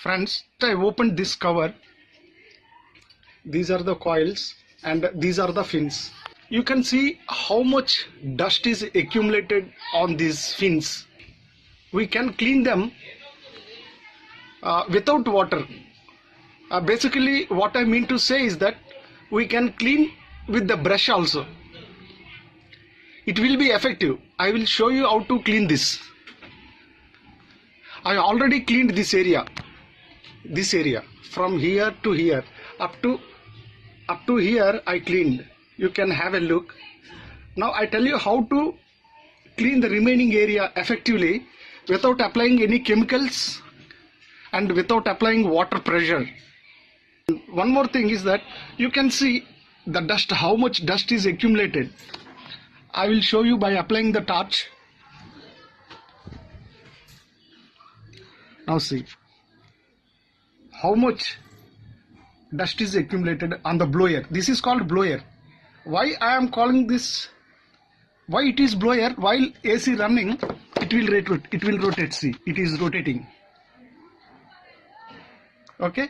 Friends, I opened this cover. These are the coils and these are the fins. You can see how much dust is accumulated on these fins. We can clean them without water. Basically what I mean to say is that we can clean with the brush also. It will be effective. I will show you how to clean this. I already cleaned this area from here to here, up to here I cleaned. You can have a look. Now I tell you how to clean the remaining area effectively without applying any chemicals and without applying water pressure. One more thing is that you can see the dust, how much dust is accumulated. I will show you by applying the torch. Now see how much dust is accumulated on the blower. This is called blower. Why I am calling this, why it is blower? While AC running, it will rotate. See, it is rotating. Okay,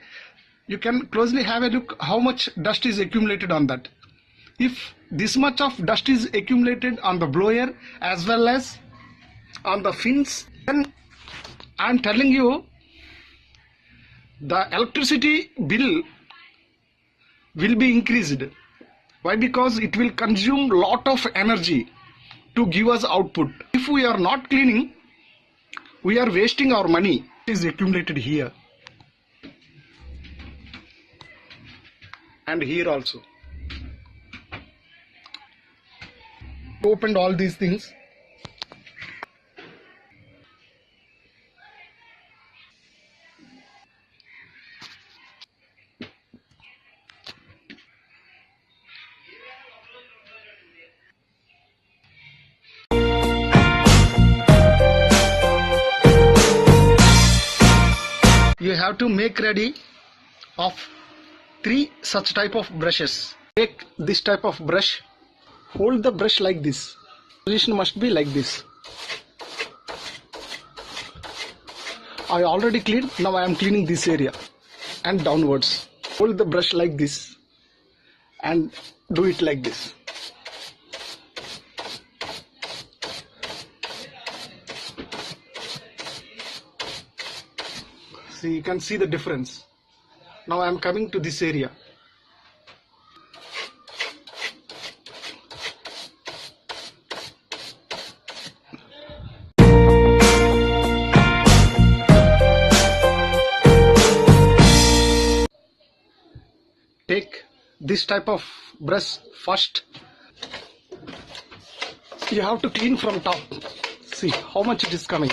you can closely have a look how much dust is accumulated on that. If this much of dust is accumulated on the blower as well as on the fins, then I am telling you the electricity bill will be increased. Why? Because it will consume lot of energy to give us output. If we are not cleaning, we are wasting our money. It is accumulated here and here also. Opened all these things. You have to make ready of 3 such type of brushes. Take this type of brush, hold the brush like this. Position must be like this. I already cleaned, now I am cleaning this area and downwards. Hold the brush like this and do it like this. See, you can see the difference. Now I am coming to this area. Take this type of brush first. You have to clean from top. See how much it is coming.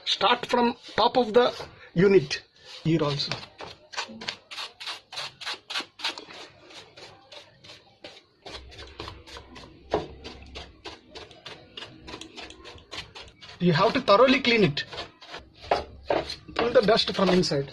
Start from top of the unit here also. You have to thoroughly clean it. Pull the dust from inside.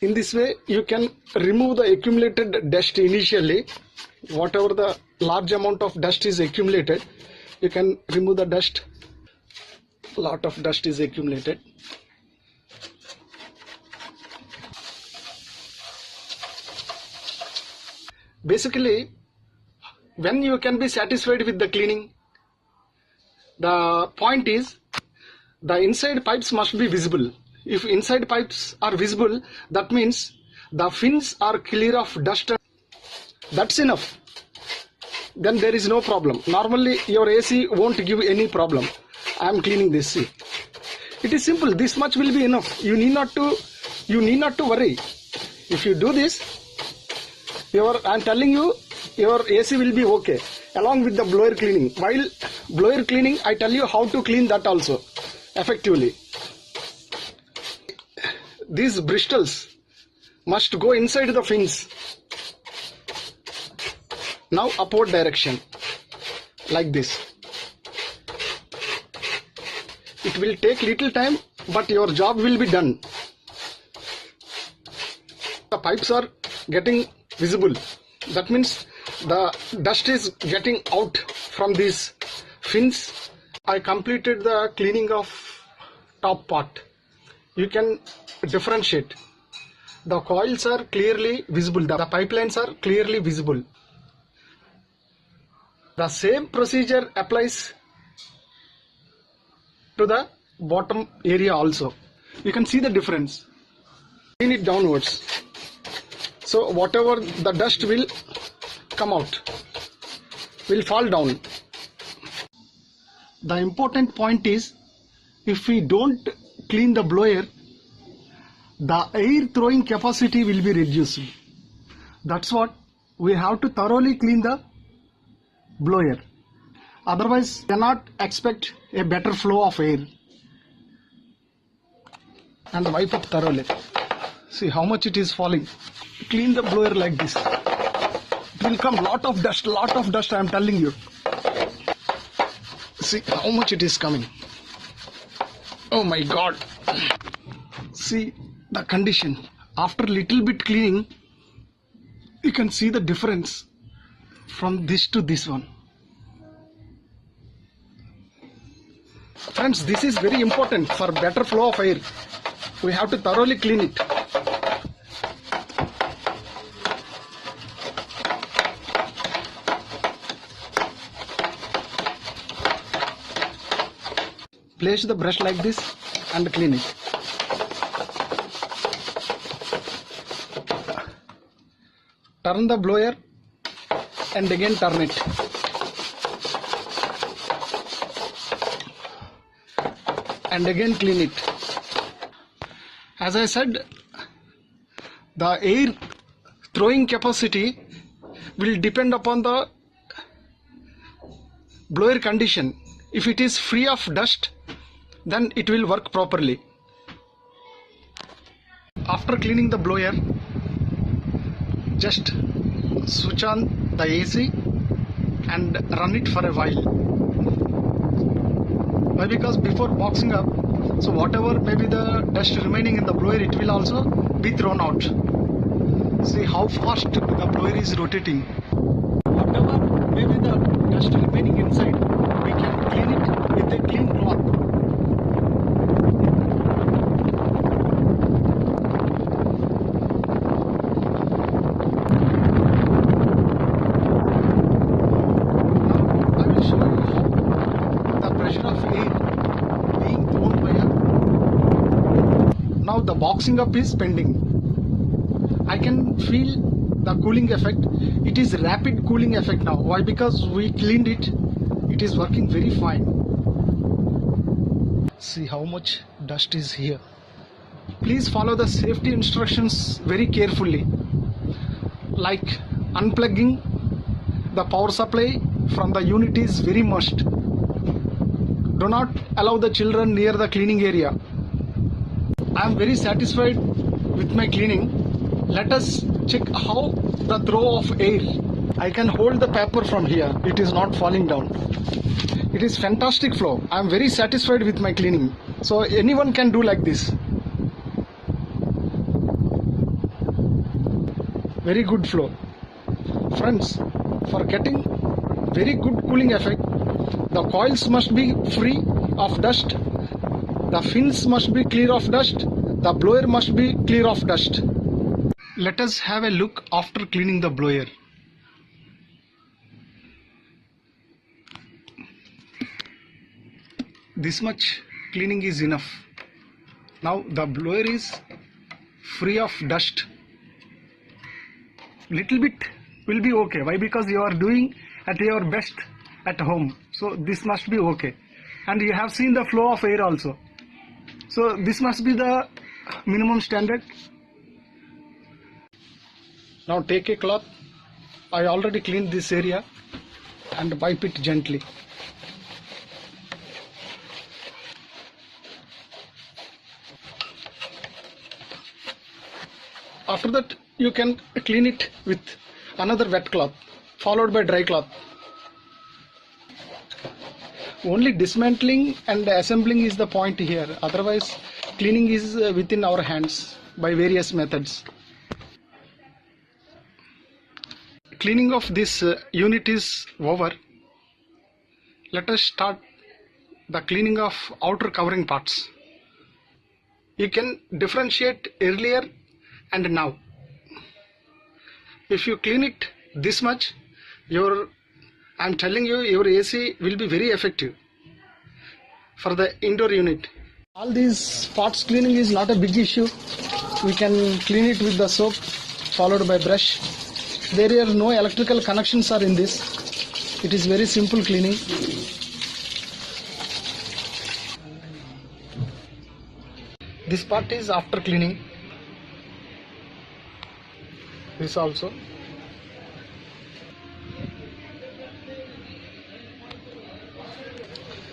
In this way, you can remove the accumulated dust initially. Whatever the large amount of dust is accumulated, you can remove the dust. Lot of dust is accumulated. Basically, when you can be satisfied with the cleaning, the point is the inside pipes must be visible. If inside pipes are visible, that means the fins are clear of dust. That's enough. Then there is no problem. Normally your AC won't give any problem. I am cleaning this. See, it is simple. This much will be enough. You need not to worry. If you do this, I am telling you, your AC will be okay along with the blower cleaning. While blower cleaning, I tell you how to clean that also effectively. These bristles must go inside the fins. Now upward direction, like this. It will take little time, but your job will be done. The pipes are getting visible. That means the dust is getting out from these fins. I completed the cleaning of top part. You can differentiate. The coils are clearly visible. The pipelines are clearly visible. The same procedure applies to the bottom area also. You can see the difference. Clean it downwards. So whatever the dust will come out, will fall down. The important point is, if we don't clean the blower, the air throwing capacity will be reduced. That's what we have to thoroughly clean the blower. Otherwise, cannot expect a better flow of air. And wipe it thoroughly. See how much it is falling. Clean the blower like this. It will come lot of dust I am telling you. See how much it is coming. Oh my God. See the condition. After little bit cleaning, you can see the difference from this to this one. Friends, this is very important for better flow of air. We have to thoroughly clean it. Place the brush like this and clean it. Turn the blower and again turn it. And again clean it. As I said, the air throwing capacity will depend upon the blower condition. If it is free of dust, then it will work properly. After cleaning the blower, just switch on the AC and run it for a while. Why? Because before boxing up, so whatever may be the dust remaining in the blower, it will also be thrown out. See how fast the blower is rotating. Whatever may be the dust remaining inside, we can clean it with a clean cloth. Now the boxing up is pending. I can feel the cooling effect. It is rapid cooling effect now. Why? Because we cleaned it. It is working very fine. See how much dust is here. Please follow the safety instructions very carefully. Like unplugging the power supply from the unit is very must. Do not allow the children near the cleaning area. I am very satisfied with my cleaning. Let us check how the throw of air. I can hold the paper from here. It is not falling down. It is fantastic flow. I am very satisfied with my cleaning. So anyone can do like this. Very good flow. Friends, for getting very good cooling effect, the coils must be free of dust. The fins must be clear of dust. The blower must be clear of dust. Let us have a look after cleaning the blower. This much cleaning is enough. Now the blower is free of dust. Little bit will be okay. Why? Because you are doing at your best at home. So this must be okay. And you have seen the flow of air also. So this must be the minimum standard. Now take a cloth. I already cleaned this area and wipe it gently. After that, you can clean it with another wet cloth. followed by dry cloth. Only dismantling and assembling is the point here. Otherwise, cleaning is within our hands by various methods. Cleaning of this unit is over. Let us start the cleaning of outer covering parts. You can differentiate earlier and now. If you clean it this much, I'm telling you, your AC will be very effective for the indoor unit. All these parts cleaning is not a big issue. We can clean it with the soap followed by brush. There are no electrical connections are in this. It is very simple cleaning. This part is after cleaning. This also.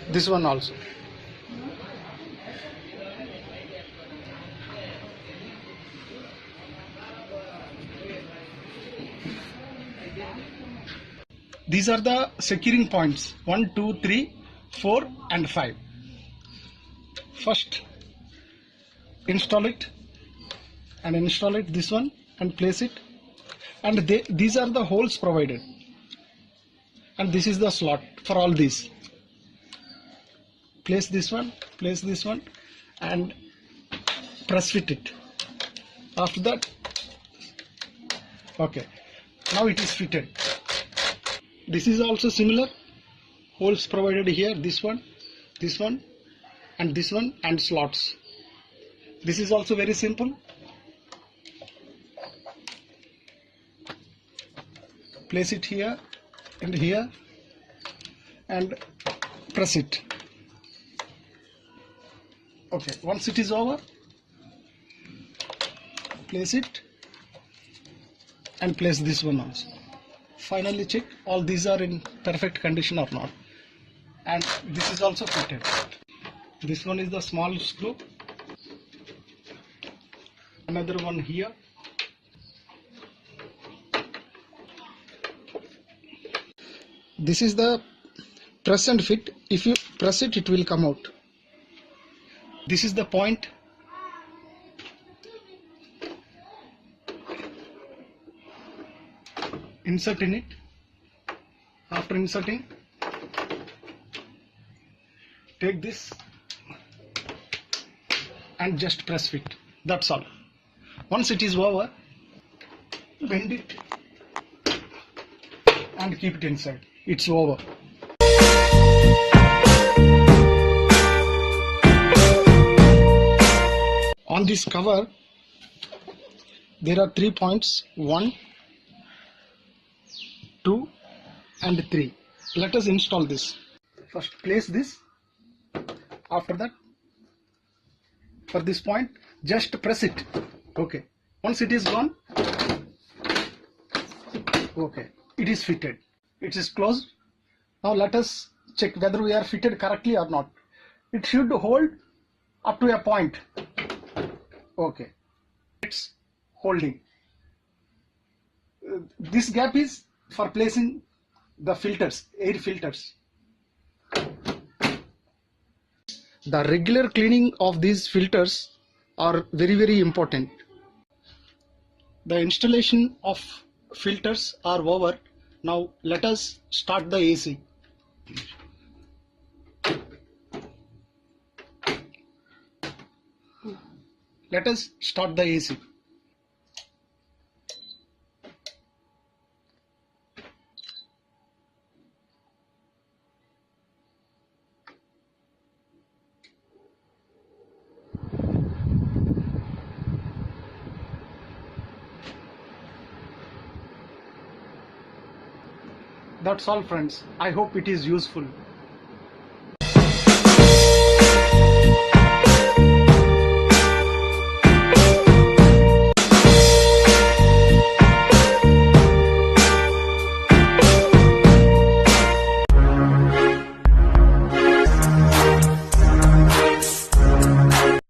This one also. These are the securing points 1, 2, 3, 4 and 5. First install it and install it this one and place it, and these are the holes provided, and this is the slot for all these. Place this one and press fit it. After that, okay, now it is fitted. This is also similar, holes provided here, this one and this one, and slots. This is also very simple. Place it here and here and press it. Okay, once it is over, place it and place this one also. Finally check all these are in perfect condition or not, and this is also fitted. This one is the small screw, another one here. This is the press and fit. If you press it, it will come out. This is the point. Insert in it. After inserting, take this and just press fit. That's all. Once it is over, bend it and keep it inside. It's over. On this cover, there are 3 points, 1, 2 and 3. Let us install this. First place this. After that, for this point, just press it. Okay. Once it is gone, okay, it is fitted. It is closed. Now let us check whether we are fitted correctly or not. It should hold up to a point. Okay, it's holding. This gap is for placing the filters, air filters. The regular cleaning of these filters are very, very important. The installation of filters are over. Now let us start the AC. Let us start the AC. That's all, friends. I hope it is useful.